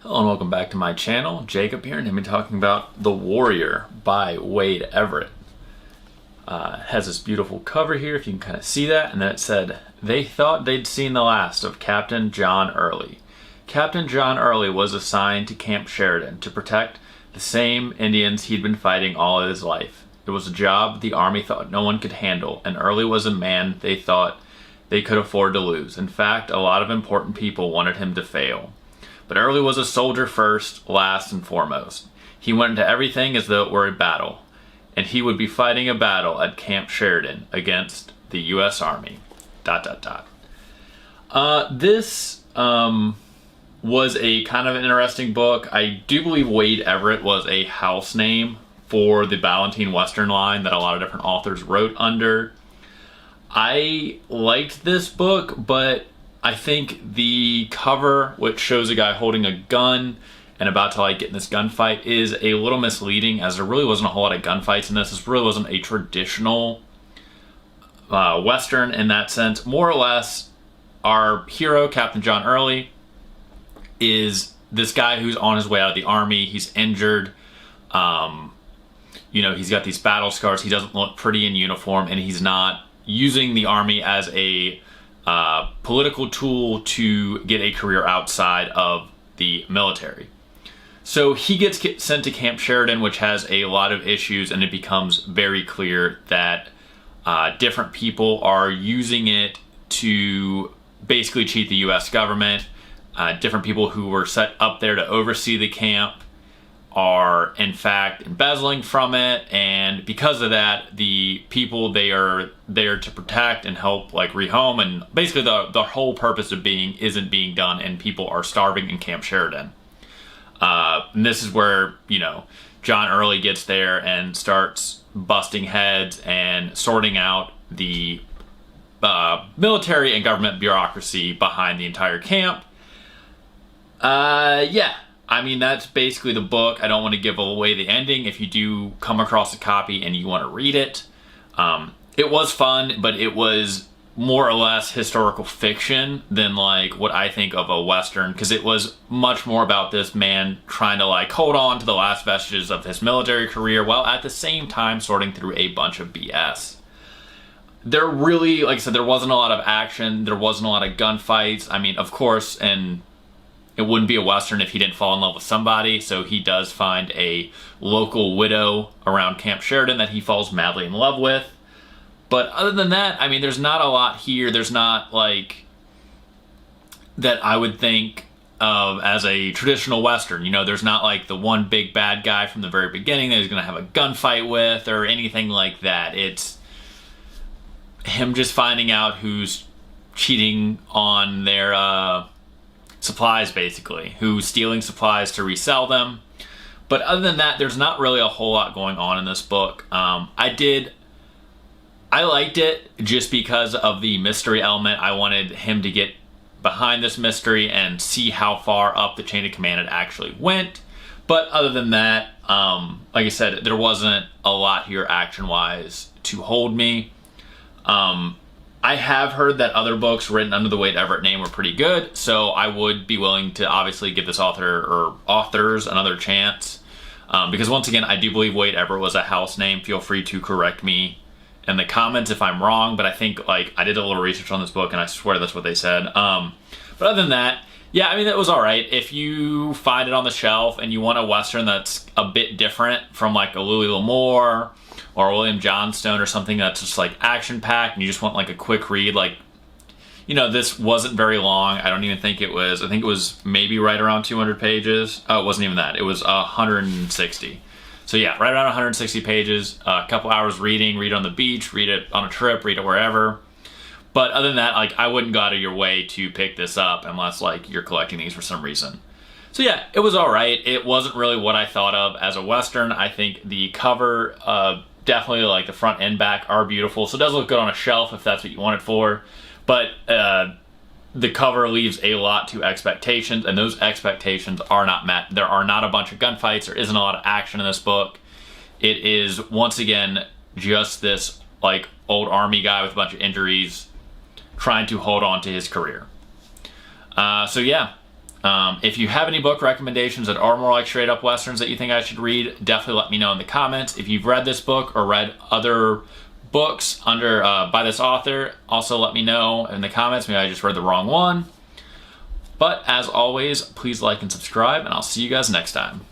Hello and welcome back to my channel. Jacob here, and I'm talking about The Warrior by Wade Everett. It has this beautiful cover here, if you can kind of see that, and then it said, "They thought they'd seen the last of Captain John Early." Captain John Early was assigned to Camp Sheridan to protect the same Indians he'd been fighting all of his life. It was a job the Army thought no one could handle, and Early was a man they thought they could afford to lose. In fact, a lot of important people wanted him to fail. But Early was a soldier first, last, and foremost. He went into everything as though it were a battle, and he would be fighting a battle at Camp Sheridan against the U.S. Army. ... This was a kind of an interesting book. I do believe Wade Everett was a house name for the Ballantine Western line that a lot of different authors wrote under. I liked this book, but I think the cover, which shows a guy holding a gun and about to get in this gunfight, is a little misleading, as there really wasn't a whole lot of gunfights in this. This really wasn't a traditional Western in that sense. More or less, our hero, Captain John Early, is this guy who's on his way out of the Army. He's injured. He's got these battle scars. He doesn't look pretty in uniform, and he's not using the Army as a political tool to get a career outside of the military. So he gets sent to Camp Sheridan, which has a lot of issues, and it becomes very clear that different people are using it to basically cheat the U.S. government. Different people who were set up there to oversee the camp are in fact embezzling from it, and because of that, the people they are there to protect and help rehome, and basically the whole purpose of being isn't being done, and people are starving in Camp Sheridan. And this is where John Early gets there and starts busting heads and sorting out the military and government bureaucracy behind the entire camp. That's basically the book. I don't want to give away the ending. If you do come across a copy and you want to read it, it was fun, but it was more or less historical fiction than what I think of a Western, because it was much more about this man trying to hold on to the last vestiges of his military career while at the same time sorting through a bunch of BS. There really, like I said, there wasn't a lot of action. There wasn't a lot of gunfights. Of course, and it wouldn't be a Western if he didn't fall in love with somebody, so he does find a local widow around Camp Sheridan that he falls madly in love with. But other than that, there's not a lot here. There's not, that I would think of as a traditional Western. There's not, the one big bad guy from the very beginning that he's going to have a gunfight with or anything like that. It's him just finding out who's cheating on their supplies, basically, who's stealing supplies to resell them. But other than that, there's not really a whole lot going on in this book. I liked it just because of the mystery element. I wanted him to get behind this mystery and see how far up the chain of command it actually went. But other than that, like I said, there wasn't a lot here action-wise to hold me. I have heard that other books written under the Wade Everett name were pretty good, so I would be willing to obviously give this author or authors another chance. Because once again, I do believe Wade Everett was a house name. Feel free to correct me in the comments if I'm wrong, but I think I did a little research on this book and I swear that's what they said. But other than that, yeah, that was alright. If you find it on the shelf and you want a Western that's a bit different from a Louis L'Amour or William Johnstone or something that's just action-packed and you just want a quick read, this wasn't very long. I don't even think it was. I think it was maybe right around 200 pages. Oh, it wasn't even that. It was 160. So yeah, right around 160 pages, a couple hours reading, read it on the beach, read it on a trip, read it wherever. But other than that, I wouldn't go out of your way to pick this up unless you're collecting these for some reason. So yeah, it was alright. It wasn't really what I thought of as a Western. I think the cover, definitely the front and back are beautiful. So it does look good on a shelf if that's what you want it for. But the cover leaves a lot to expectations, and those expectations are not met. There are not a bunch of gunfights. There isn't a lot of action in this book. It is, once again, just this old Army guy with a bunch of injuries trying to hold on to his career. So yeah, If you have any book recommendations that are more like straight up Westerns that you think I should read, definitely let me know in the comments. If you've read this book or read other books by this author, also let me know in the comments. Maybe I just read the wrong one. But as always, please like and subscribe, and I'll see you guys next time.